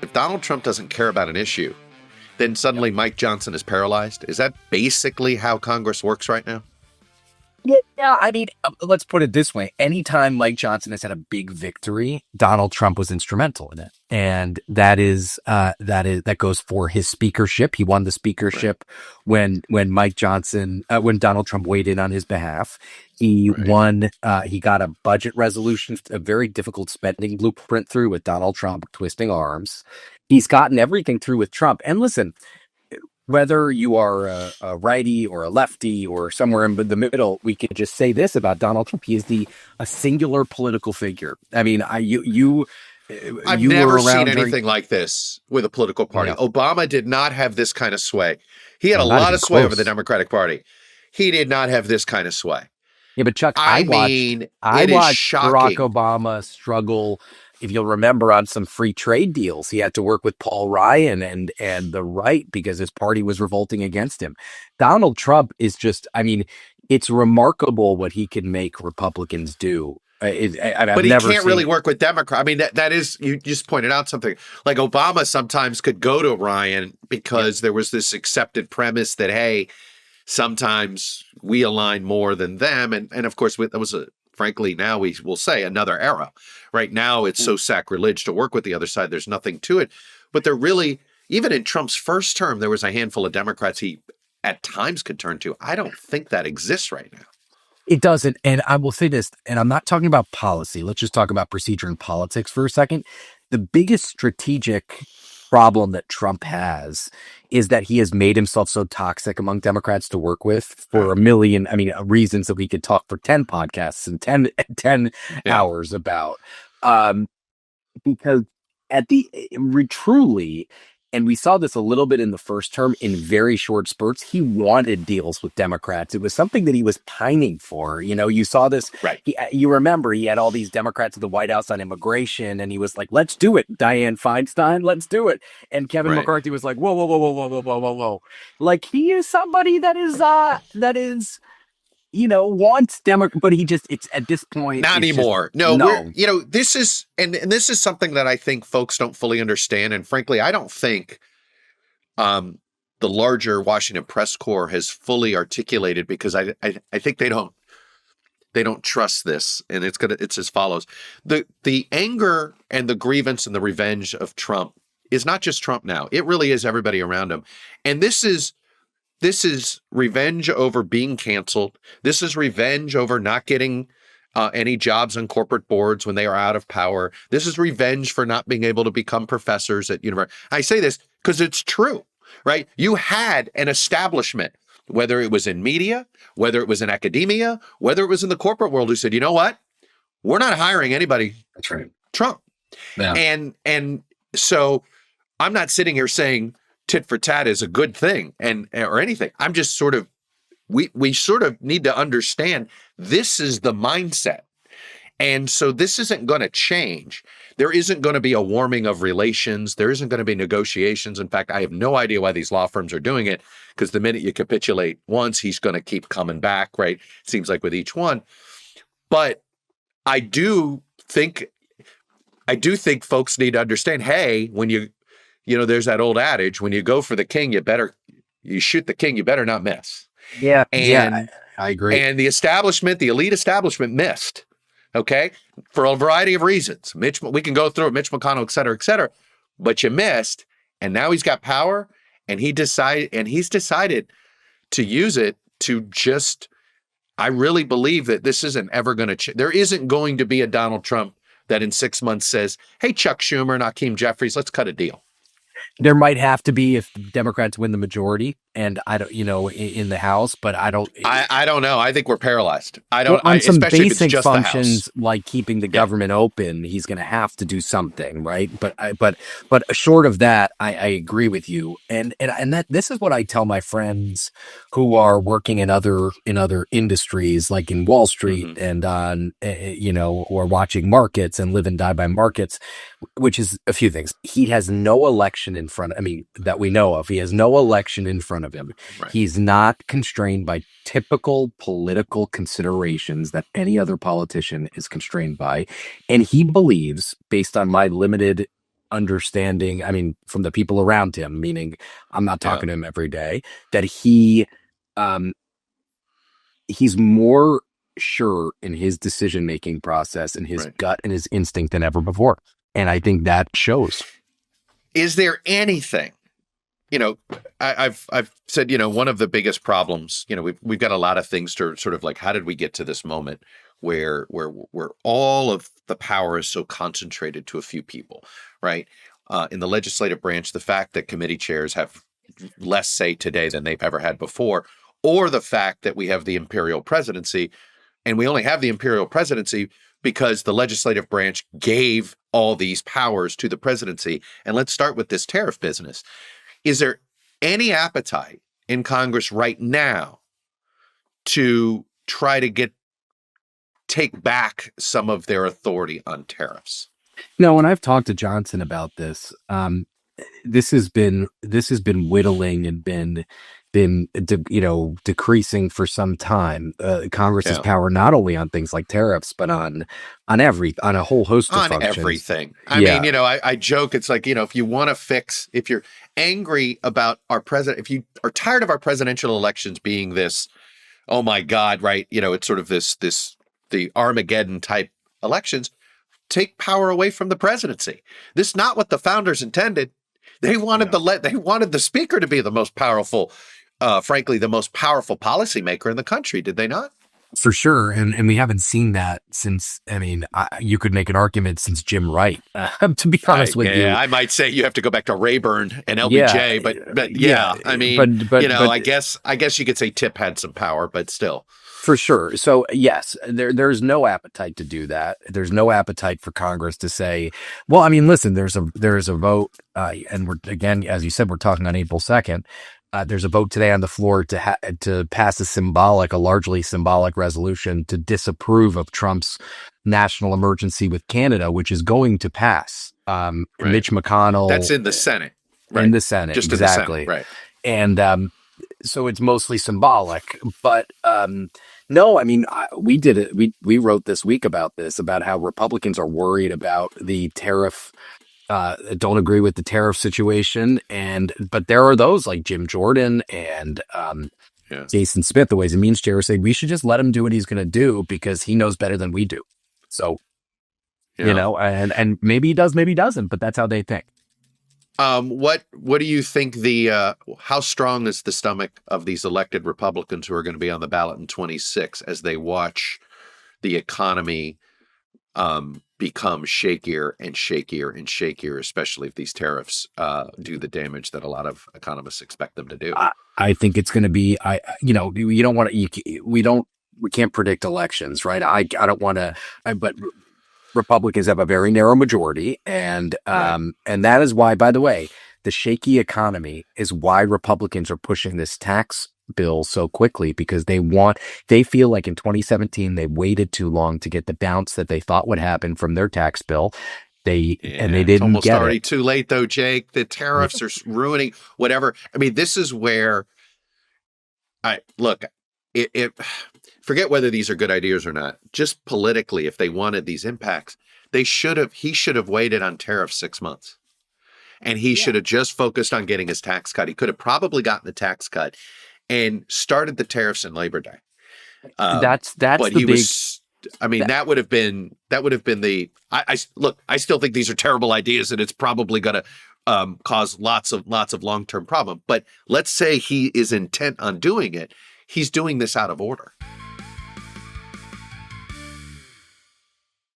if Donald Trump doesn't care about an issue, then suddenly Mike Johnson is paralyzed? Is that basically how Congress works right now? Yeah, I mean, let's put it this way. Anytime Mike Johnson has had a big victory, Donald Trump was instrumental in it. And that goes for his speakership. He won the speakership when Mike Johnson, when Donald Trump weighed in on his behalf. He won, he got a budget resolution, a very difficult spending blueprint through with Donald Trump twisting arms. He's gotten everything through with Trump. And listen, whether you are a righty or a lefty or somewhere in the middle, we can just say this about Donald Trump: he is a singular political figure. I mean, I've never seen anything like this with a political party. Yeah. Obama did not have this kind of sway. He had a lot of sway over the Democratic Party. He did not have this kind of sway. Yeah, but Chuck, I watched Barack Obama struggle. If you'll remember, on some free trade deals, he had to work with Paul Ryan and the right because his party was revolting against him. Donald Trump is just, I mean, it's remarkable what he can make Republicans do. But he can't really work with Democrats. I mean, that is, you just pointed out something. Like Obama sometimes could go to Ryan because there was this accepted premise that, hey, sometimes we align more than them. And of course, that was frankly, now we will say another era. Right now, it's so sacrilege to work with the other side. There's nothing to it. But they're really, even in Trump's first term, there was a handful of Democrats he at times could turn to. I don't think that exists right now. It doesn't. And I will say this, and I'm not talking about policy. Let's just talk about procedure and politics for a second. The biggest strategic problem that Trump has is that he has made himself so toxic among Democrats to work with for a million, reasons that we could talk for 10 podcasts and 10 hours about. Because truly, and we saw this a little bit in the first term in very short spurts, he wanted deals with Democrats. It was something that he was pining for. You know, you saw this, right? You remember he had all these Democrats at the White House on immigration, and he was like, let's do it. Dianne Feinstein, let's do it. And Kevin McCarthy was like, whoa. Like, he is somebody that is, wants Democrat, but it's at this point. Not anymore. This is, and this is something that I think folks don't fully understand. And frankly, I don't think the larger Washington press corps has fully articulated, because I think they don't trust this. And it's as follows. The anger and the grievance and the revenge of Trump is not just Trump now. It really is everybody around him. And this is revenge over being canceled. This is revenge over not getting any jobs on corporate boards when they are out of power. This is revenge for not being able to become professors at university. I say this because it's true, right? You had an establishment, whether it was in media, whether it was in academia, whether it was in the corporate world, who said, you know what? We're not hiring anybody. That's right. Trump. Yeah. And so I'm not sitting here saying tit for tat is a good thing or anything. I'm just sort of, we sort of need to understand this is the mindset. And so this isn't going to change. There isn't going to be a warming of relations. There isn't going to be negotiations. In fact, I have no idea why these law firms are doing it, because the minute you capitulate once, he's going to keep coming back, right? Seems like with each one. But I do think folks need to understand, hey, when there's that old adage, when you go for the king, you shoot the king, you better not miss. Yeah. I agree. And the elite establishment missed. Okay. For a variety of reasons. We can go through it, Mitch McConnell, et cetera, but you missed. And now he's got power, and he's decided to use it to just, I really believe that this isn't ever going to change. There isn't going to be a Donald Trump that in 6 months says, hey, Chuck Schumer and Hakeem Jeffries, let's cut a deal. There might have to be if Democrats win the majority, and I don't, in the House, but I don't. I don't know. I think we're paralyzed. I don't. On some especially basic if it's just functions like keeping the government open, he's going to have to do something, right? But short of that, I agree with you, and that this is what I tell my friends who are working in other industries, like in Wall Street, and on or watching markets and live and die by markets, which is a few things. He has no election in front. That we know of. He has no election in front of him. Right. He's not constrained by typical political considerations that any other politician is constrained by. And he believes, based on my limited understanding, I mean, from the people around him, meaning I'm not talking to him every day, that he's more sure in his decision-making process and his gut and his instinct than ever before. And I think that shows. Is there anything, I've said, one of the biggest problems, we've got a lot of things to sort of like, how did we get to this moment where all of the power is so concentrated to a few people, right? In the legislative branch, the fact that committee chairs have less say today than they've ever had before, or the fact that we have the imperial presidency, and we only have the imperial presidency because the legislative branch gave all these powers to the presidency. And let's start with this tariff business. Is there any appetite in Congress right now to try to take back some of their authority on tariffs? No, when I've talked to Johnson about this, this has been whittling and been decreasing for some time. Congress's power not only on things like tariffs, but on a whole host of functions. Everything. I mean, I joke. It's like, if you want to fix, if you're angry about our president, if you are tired of our presidential elections being this, oh my God, right? It's sort of the Armageddon type elections. Take power away from the presidency. This is not what the founders intended. They wanted the speaker to be the most powerful, frankly, the most powerful policymaker in the country. Did they not? For sure. And we haven't seen that since, you could make an argument since Jim Wright, to be honest with you. I might say you have to go back to Rayburn and LBJ, but I guess you could say Tip had some power, but still. For sure. So yes, there's no appetite to do that. There's no appetite for Congress to say, well, listen, there's a vote, and we're, again, as you said, we're talking on April 2nd. There's a vote today on the floor to pass a largely symbolic resolution to disapprove of Trump's national emergency with Canada, which is going to pass. Mitch McConnell. That's in the Senate. Right? In the Senate, just exactly. In the Senate, right. And so it's mostly symbolic, but no, we did it. We wrote this week about how Republicans are worried about the tariff. Don't agree with the tariff situation, but there are those like Jim Jordan and Jason Smith, the Ways and Means chair, say we should just let him do what he's going to do because he knows better than we do. So, and maybe he does, maybe he doesn't, but that's how they think. What do you think how strong is the stomach of these elected Republicans who are going to be on the ballot in 26 as they watch the economy become shakier and shakier and shakier, especially if these tariffs do the damage that a lot of economists expect them to do? I think it's going to be, you don't want to, we can't predict elections, right? I don't want to, but Republicans have a very narrow majority, and that is why, by the way, the shaky economy is why Republicans are pushing this tax bill so quickly, because they feel like in 2017 they waited too long to get the bounce that they thought would happen from their tax bill. They didn't get it. It's almost already too late, though, Jake. The tariffs are ruining whatever. This is where forget whether these are good ideas or not. Just politically, if they wanted these impacts, he should have waited on tariffs 6 months. And he should have just focused on getting his tax cut. He could have probably gotten the tax cut and started the tariffs in Labor Day. That would have been the, I still think these are terrible ideas and it's probably going to cause lots of long-term problem. But let's say he is intent on doing it. He's doing this out of order.